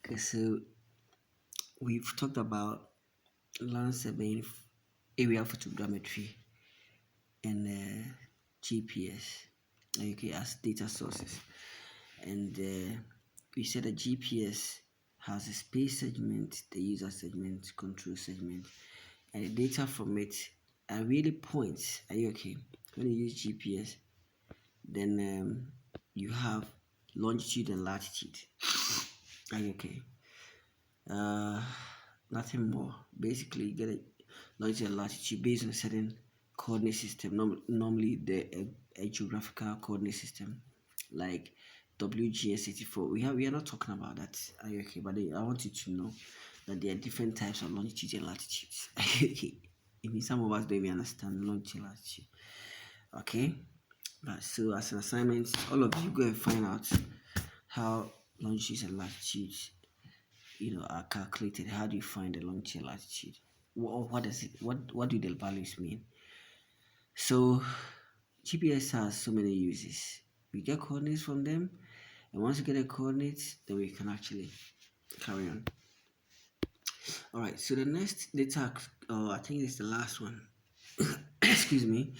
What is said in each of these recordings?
Okay, so we've talked about land surveying, area photogrammetry, and GPS, okay, as data sources. And we said that GPS has a space segment, the user segment, control segment, and the data from it are really points. Are you okay? When you use GPS, then you have longitude and latitude. Are you okay? Uh, Nothing more. Basically, you get a longitude and latitude based on a certain coordinate system. Normally, a geographical coordinate system like WGS84. We are not talking about that. Are you okay? But I want you to know that there are different types of longitude and latitudes. Okay. It means some of us don't even understand longitude and latitude. Okay. But so as an assignment, all of you go and find out how longitude and latitude are calculated. How do you find the longitude and latitude? What does it what do the values mean? So GPS has so many uses. We get coordinates from them, and once you get the coordinates, then we can actually carry on. All right, so the next data, I think it's the last one, excuse me,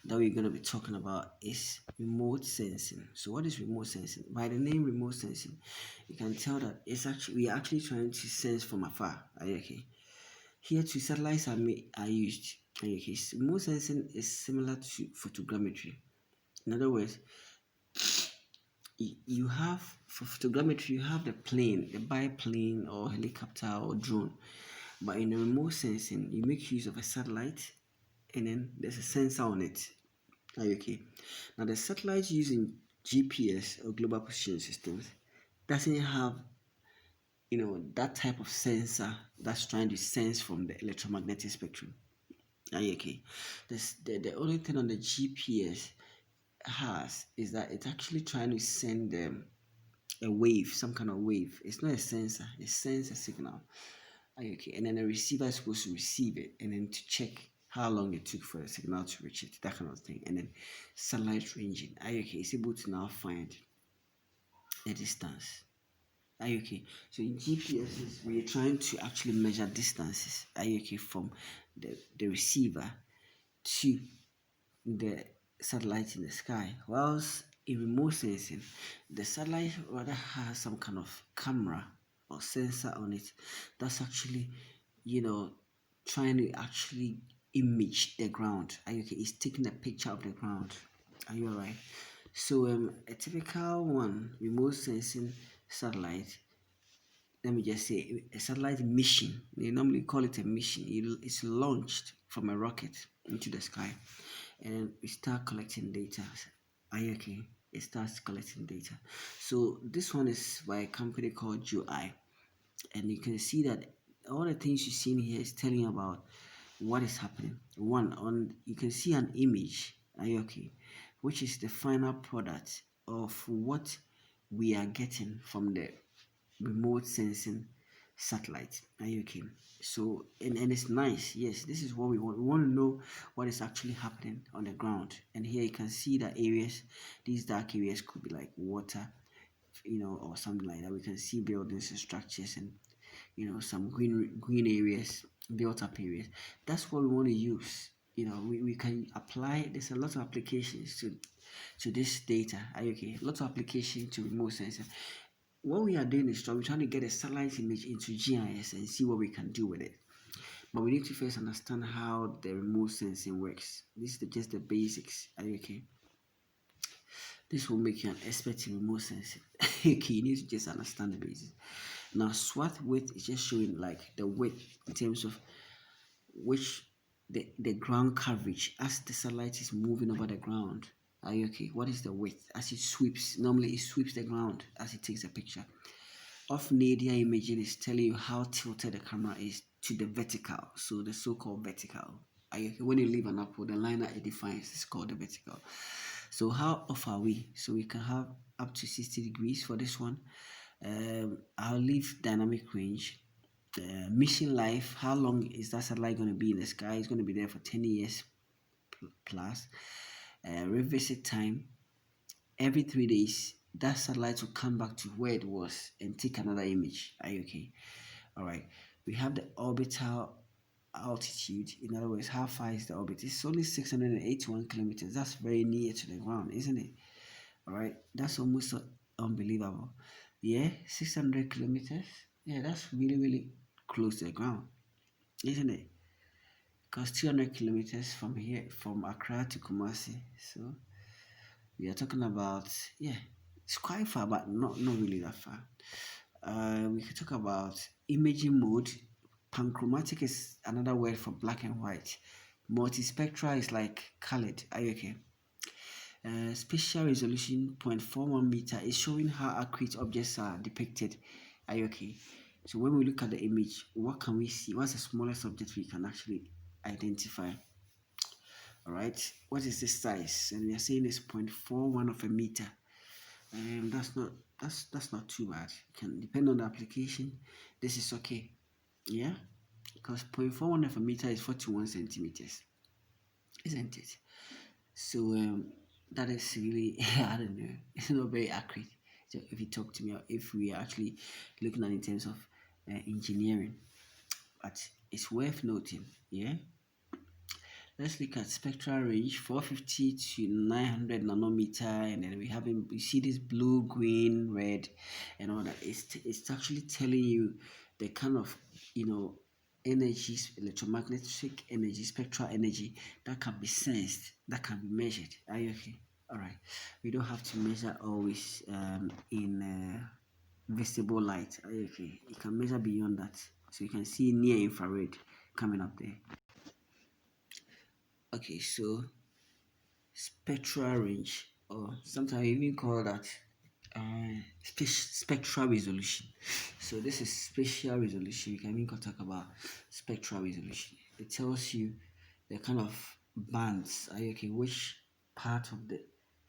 that we're going to be talking about is remote sensing. So what is remote sensing? By the name remote sensing, you can tell that we are actually trying to sense from afar. Are you okay? Here two satellites are used. Are you okay? Remote sensing is similar to photogrammetry. In other words, you have for photogrammetry you have the plane, the biplane or helicopter or drone. But in the remote sensing, you make use of a satellite and then there's a sensor on it. Are you okay? Now the satellite using GPS or global position systems doesn't have that type of sensor that's trying to sense from the electromagnetic spectrum. Are you okay? The only thing on the GPS has is that it's actually trying to send a wave, some kind of wave. It's not a sensor, it sends a signal. Are you okay? And then the receiver is supposed to receive it and then to check how long it took for the signal to reach it, that kind of thing. And then satellite ranging. Are you okay? It's able to now find a distance. Are you okay? So in GPSs, we are trying to actually measure distances. Are you okay? From the receiver to the satellite in the sky. Whilst in remote sensing, the satellite rather has some kind of camera or sensor on it that's actually, trying to actually image the ground. Are you okay? It's taking a picture of the ground. Are you alright? So a typical one, remote sensing satellite, let me just say a satellite mission. They normally call it a mission. It's launched from a rocket into the sky and we start collecting data. Are you okay? It starts collecting data. So this one is by a company called UI, and you can see that all the things you see in here is telling you about what is happening. One on you can see an image. Are you okay? Which is the final product of what we are getting from the remote sensing satellite. Are you okay? So and it's nice. Yes, this is what we want. We want to know what is actually happening on the ground. And here you can see that areas, these dark areas could be like water, or something like that. We can see buildings and structures and some green areas, built up areas. That's what we want to use. We can apply. There's a lot of applications to this data. Are you okay? Lots of applications to remote sensing. What we are doing is we're trying to get a satellite image into GIS and see what we can do with it. But we need to first understand how the remote sensing works. This is just the basics. Are you okay? This will make you an expert in remote sensing. Okay, you need to just understand the basics. Now, swath width is just showing like the width in terms of which the ground coverage as the satellite is moving over the ground. Are you okay? What is the width as it sweeps? Normally, it sweeps the ground as it takes a picture. Off-nadir imaging is telling you how tilted the camera is to the vertical, so the so-called vertical. Are you okay? When you leave an apple, the line that it defines is called the vertical. So how off are we? So we can have up to 60 degrees for this one. I'll leave dynamic range. Mission life, how long is that satellite going to be in the sky? It's going to be there for 10 years plus. Revisit time, every 3 days that satellite will come back to where it was and take another image. Are you okay? All right. We have the orbital altitude. In other words, how far is the orbit? It's only 681 kilometers. That's very near to the ground, isn't it? All right. That's almost unbelievable. Yeah, 600 kilometers. Yeah, that's really, really close to the ground, isn't it? Because 200 kilometers from here, from Accra to Kumasi. So we are talking about, yeah, it's quite far, but not really that far. We could talk about imaging mode. Panchromatic is another word for black and white. Multispectral is like colored. Are you okay? Spatial resolution 0.41 meter is showing how accurate objects are depicted. Are you okay? So when we look at the image, what can we see? What's the smallest object we can actually identify? All right. What is the size? And we are saying it's 0.41 of a meter. That's not that's not too bad. It can depend on the application. This is okay. Yeah, because 0.41 of a meter is 41 centimeters, isn't it? So that is really I don't know. It's not very accurate. So if you talk to me, or if we are actually looking at it in terms of engineering, but it's worth noting. Yeah. Let's look at spectral range 450 to 900 nanometer, and then we see this blue, green, red, and all that. It's actually telling you the kind of energies, electromagnetic energy, spectral energy that can be sensed, that can be measured. Are you okay? All right. We don't have to measure always in visible light. Are you okay? You can measure beyond that, so you can see near infrared coming up there. Okay, so spectral range, or sometimes we even call that spectral resolution. So this is spatial resolution. We can even talk about spectral resolution. It tells you the kind of bands. Are you okay? Which part of the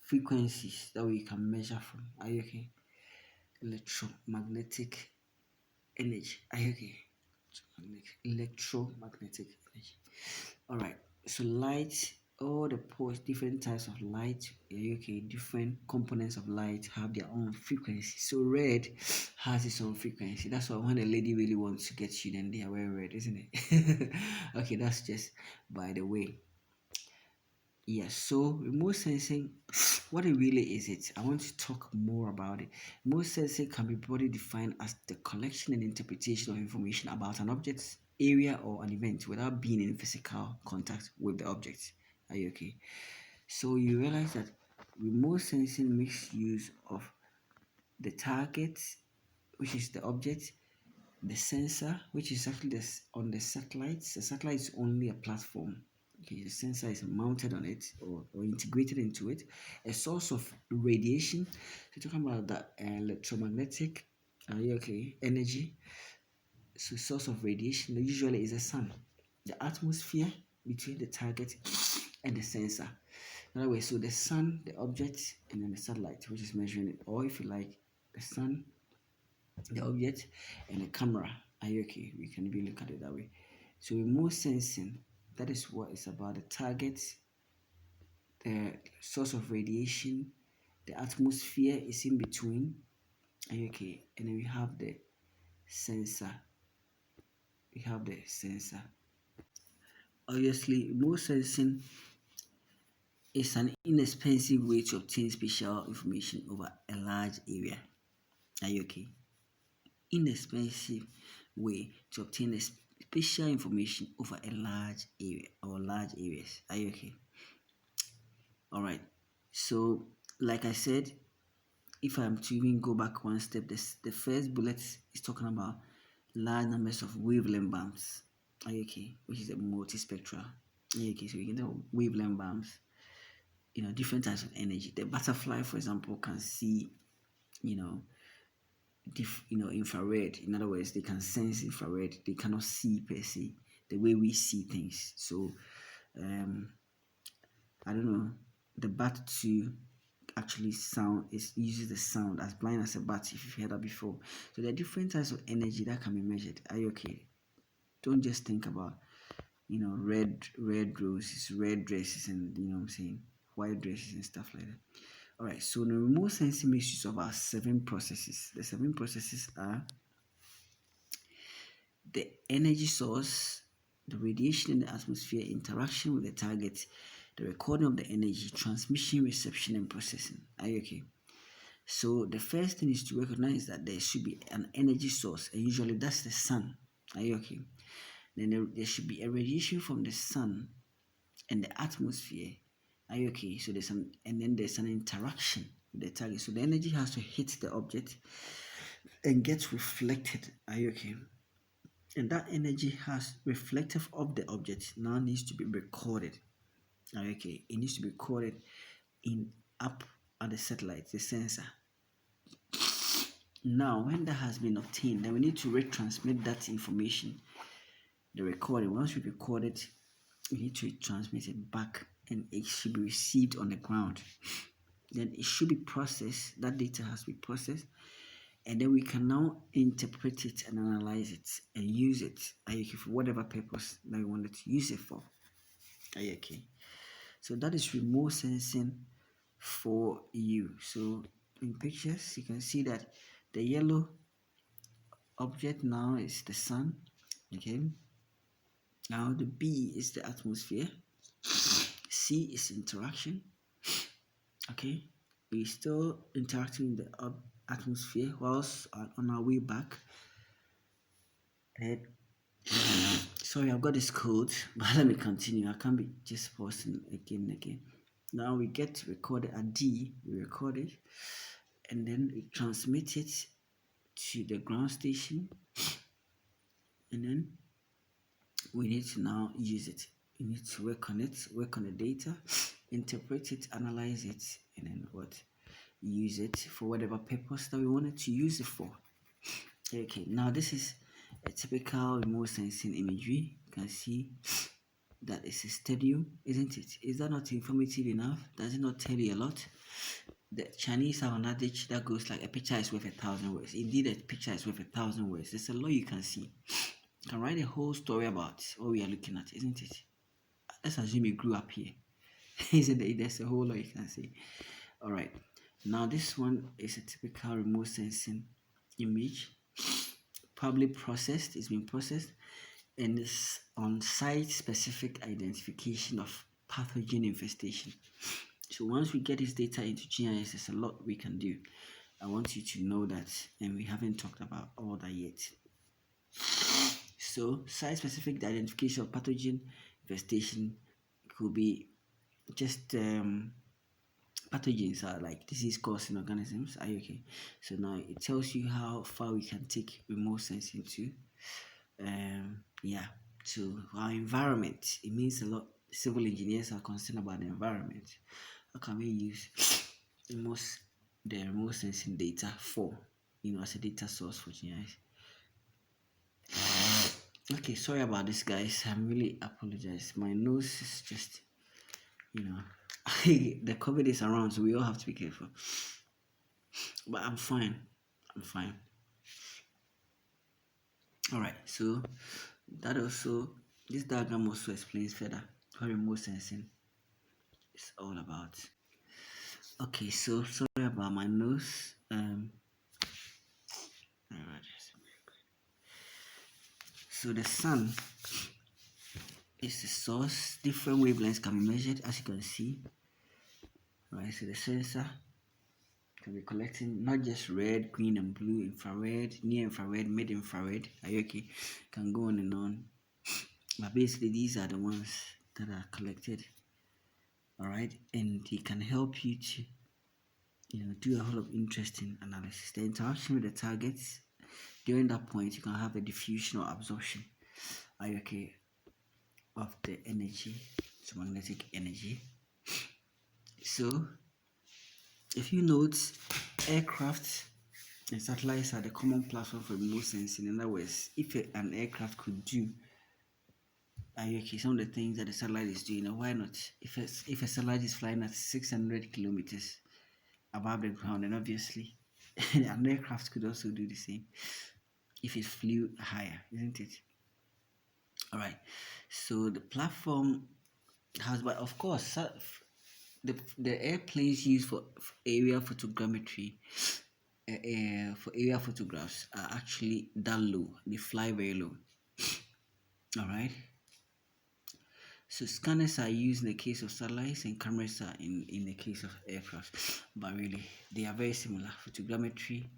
frequencies that we can measure from? Are you okay? Electromagnetic energy. Are you okay? Electromagnetic energy. All right. So light, all the different types of light, okay, different components of light have their own frequency. So red has its own frequency. That's why when a lady really wants to get you, then they are wearing red, isn't it? Okay, that's just by the way. Yes, so remote sensing, what it really is, I want to talk more about it. Remote sensing can be broadly defined as the collection and interpretation of information about an object, area, or an event without being in physical contact with the object. Are you okay? So you realize that remote sensing makes use of the target, which is the object, the sensor, which is actually on the satellites. The satellite is only a platform. Okay, the sensor is mounted on it, or integrated into it. A source of radiation. So talking about that electromagnetic, okay, energy. So source of radiation usually is the sun, the atmosphere between the target and the sensor. In other words, so the sun, the object, and then the satellite, which is measuring it, or if you like, the sun, the object, and the camera. Are you okay? We can really look at it that way. So remote sensing, that is what it's about. The target, the source of radiation, the atmosphere is in between. Are you okay? And then we have the sensor. We have the sensor. Obviously, remote sensing is an inexpensive way to obtain spatial information over a large area. Are you okay? Inexpensive way to obtain a spatial information over a large area or large areas. Are you okay? All right. So, like I said, if I'm to even go back one step, the first bullet is talking about large numbers of wavelength bands. Are you okay? Which is a multispectral. Are you okay? So you can tell wavelength bands. Different types of energy. The butterfly, for example, can see, you know, infrared. In other words, they can sense infrared. They cannot see per se the way we see things. So I don't know, the bat too actually uses the sound as blind as a bat, if you've heard that before. So there are different types of energy that can be measured. Are you okay? Don't just think about red roses, red dresses, and what I'm saying, white dresses and stuff like that. All right, so the remote sensing makes use of about 7 processes. The 7 processes are the energy source, the radiation in the atmosphere, interaction with the target, the recording of the energy, transmission, reception, and processing. Are you okay? So the first thing is to recognize that there should be an energy source, and usually that's the sun. Are you okay? Then there should be a radiation from the sun and the atmosphere. Are you okay? So and then there's an interaction with the target. So the energy has to hit the object and get reflected. Are you okay? And that energy has reflective of the object now needs to be recorded. Are you okay? It needs to be recorded in up at the satellite, the sensor. Now, when that has been obtained, then we need to retransmit that information, the recording. Once we record it, we need to transmit it back and it should be received on the ground. Then it should be processed. That data has to be processed, and then we can now interpret it and analyze it and use it for whatever purpose that we wanted to use it for. Okay. So that is remote sensing for you. So in pictures, you can see that the yellow object now is the sun. Okay. Now the B is the atmosphere. C is interaction. Okay. We're still interacting with the atmosphere whilst on our way back. And sorry, I've got this code, but let me continue. I can't be just pausing again and again. Now we get to record it at D. We record it, and then we transmit it to the ground station, and then we need to now use it. We need to work on it, work on the data, interpret it, analyze it, and then use it for whatever purpose that we wanted to use it for. Okay, now this is a typical remote sensing imagery. You can see that it's a stadium, isn't it? Is that not informative enough? Does it not tell you a lot? The Chinese have an adage that goes like, a picture is worth 1,000 words. Indeed, a picture is worth 1,000 words. There's a lot you can see. You can write a whole story about what we are looking at, isn't it? Let's assume you grew up here. Isn't it? There's a whole lot you can see. All right. Now this one is a typical remote sensing image, probably processed. It's been processed, and it's on site-specific identification of pathogen infestation. So once we get this data into GIS, there's a lot we can do. I want you to know that, and we haven't talked about all that yet. So site-specific identification of pathogen infestation could be just pathogens are like disease-causing organisms. Are you okay? So now it tells you how far we can take remote sensing to. To our environment. It means a lot. Civil engineers are concerned about the environment. How can we use the remote sensing data for, as a data source for GIS? Okay, sorry about this, guys. I'm really apologize. My nose is just, the COVID is around, so we all have to be careful. But I'm fine. All right, so this diagram also explains further what remote sensing is all about. Okay, so sorry about my nose. So the sun is the source. Different wavelengths can be measured, as you can see. Right, so the sensor can be collecting not just red, green, and blue, infrared, near infrared, mid infrared. Okay, can go on and on. But basically, these are the ones that are collected. All right, and they can help you to, do a whole lot of interesting analysis. The interaction with the targets. During that point, you can have a diffusion or absorption. Okay, of the energy, so magnetic energy. So if you note, aircraft and satellites are the common platform for remote sensing. In other words, if an aircraft could do some of the things that the satellite is doing, why not? If a satellite is flying at 600 kilometers above the ground, then obviously an aircraft could also do the same if it flew higher, isn't it? All right, so the platform has, but of course, the airplanes used for area photogrammetry, for area photographs are actually that low. They fly very low. All right. So scanners are used in the case of satellites and cameras are in the case of aircraft. But really, they are very similar. Photogrammetry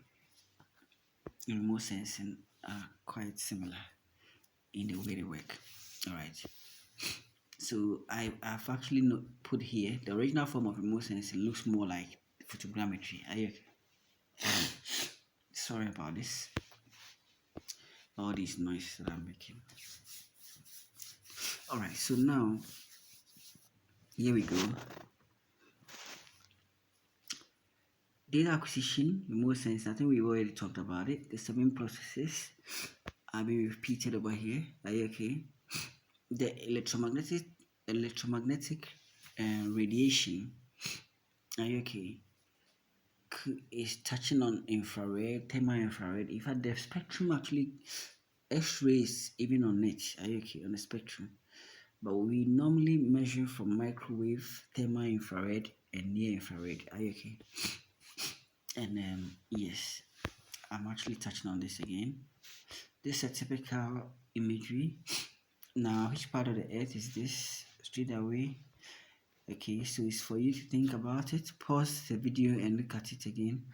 and remote sensing are quite similar in the way they work. All right. So I've actually put here the original form of remote sensing looks more like photogrammetry. Sorry about this. All these noises that I'm making. All right. So now here we go. Data acquisition, remote sensing. I think we've already talked about it. The 7 processes are being repeated over here. Are you okay? The electromagnetic radiation. Are you okay? Is touching on infrared, thermal infrared. In fact, the spectrum actually X-rays even on it. Are you okay? On the spectrum, but we normally measure from microwave, thermal infrared, and near infrared. Are you okay? And yes, I'm actually touching on this again. This is a typical imagery. Now, which part of the earth is this? Straight away. Okay, so it's for you to think about it. Pause the video and look at it again,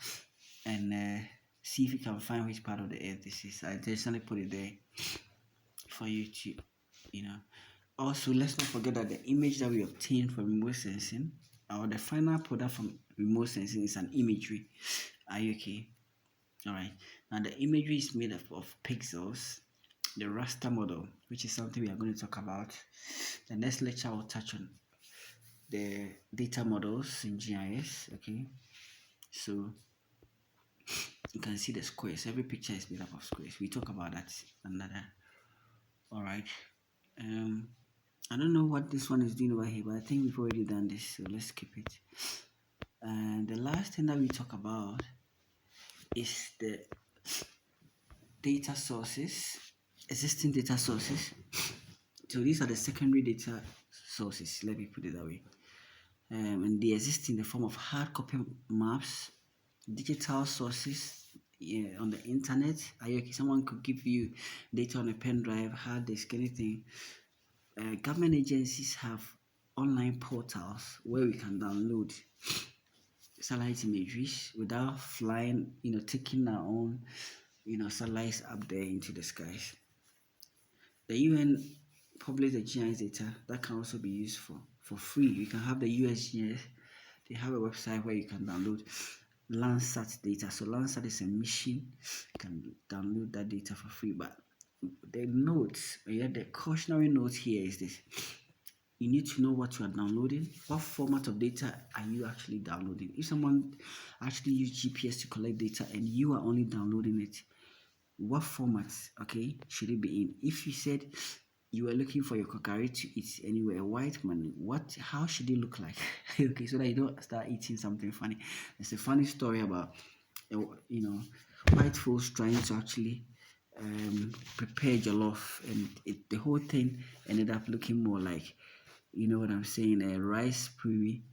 and see if you can find which part of the earth this is. I intentionally put it there for you to, you know. Also, let's not forget that the image that we obtained from remote sensing, or the final product from remote sensing, is an imagery. Are you okay? All right. Now the imagery is made up of pixels. The raster model, which is something we are going to talk about. The next lecture will touch on the data models in GIS. Okay. So you can see the squares. Every picture is made up of squares. We talk about that another. All right. I don't know what this one is doing over here, but I think we've already done this, so let's skip it. And the last thing that we talk about is the data sources, existing data sources. So these are the secondary data sources, let me put it that way. And they exist in the form of hard copy maps, digital sources, on the internet. Someone could give you data on a pen drive, hard disk, anything. Government agencies have online portals where we can download satellite imageries without flying, taking our own, satellites up there into the skies. The UN published the GIS data that can also be used for free. You can have the USGS. They have a website where you can download Landsat data. So Landsat is a mission. You can download that data for free. But the notes, the cautionary note here is this: you need to know what you are downloading. What format of data are you actually downloading? If someone actually used GPS to collect data and you are only downloading it, what format, should it be in? If you said you were looking for your kokari to eat anywhere, white money, how should it look like? Okay, so that you don't start eating something funny. There's a funny story about white folks trying to actually prepare jollof, and the whole thing ended up looking more like, you know what I'm saying, rice puri,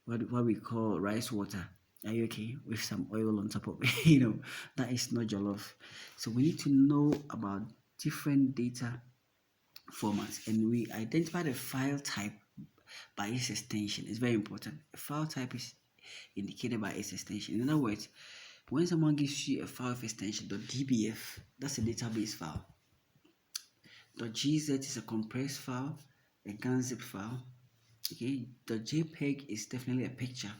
what we call rice water. Are you okay? With some oil on top of it. That is not jollof. So we need to know about different data formats, and we identify the file type by its extension. It's very important. A file type is indicated by its extension. In other words, when someone gives you a file of extension .dbf, that's a database file. .gz is a compressed file, a .zip file. Okay, .jpeg is definitely a picture.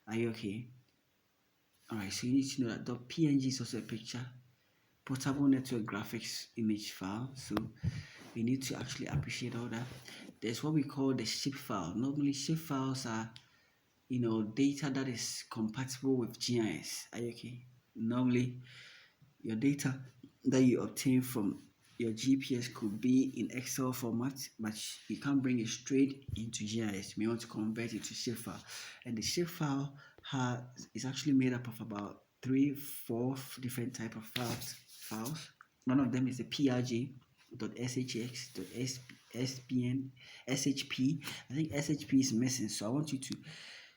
Are you okay? Alright, so you need to know that .png is also a picture. Portable network graphics image file. So you need to actually appreciate all that. There's what we call the shape file. Normally shape files are data that is compatible with GIS. Are you okay? Normally your data that you obtain from your GPS could be in Excel format, but you can't bring it straight into GIS. You may want to convert it to shapefile, and the shapefile is actually made up of about 3-4 different type of files. One of them is the PRG. .shx, .spn, shp. I think shp is missing, so I want you to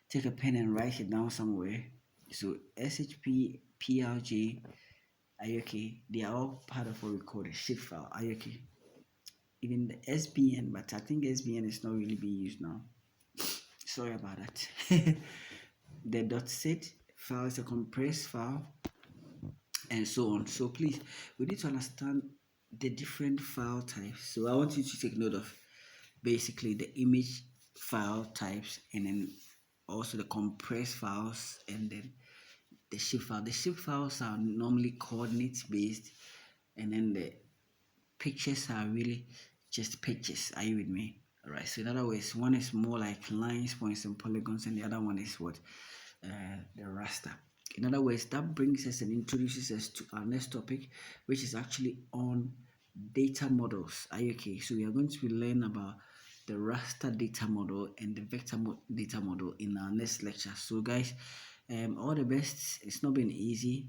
take a pen and write it down somewhere. So shp, plj, are you okay? They are all part of what we call the shapefile. Are you okay? Even the sbn, but I think sbn is not really being used now. Sorry about that. The .set file is a compressed file, and so on. So please, we need to understand the different file types. So I want you to take note of basically the image file types, and then also the compressed files, and then the shape file. The shape files are normally coordinate based, and then the pictures are really just pictures. Are you with me? All right. So in other words, one is more like lines, points, and polygons, and the other one is what, the raster. In other words, that brings us and introduces us to our next topic, which is actually on data models. Are you okay? So we are going to be learning about the raster data model and the vector data model in our next lecture. So guys, all the best. It's not been easy,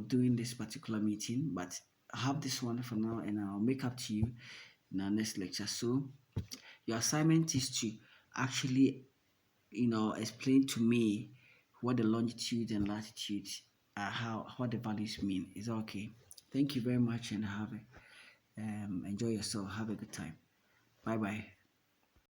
doing this particular meeting, but I have this one for now, and I'll make up to you in our next lecture. So your assignment is to actually, explain to me what the longitude and latitude are, how what the values mean. Is that okay? Thank you very much, and enjoy yourself. Have a good time. Bye bye.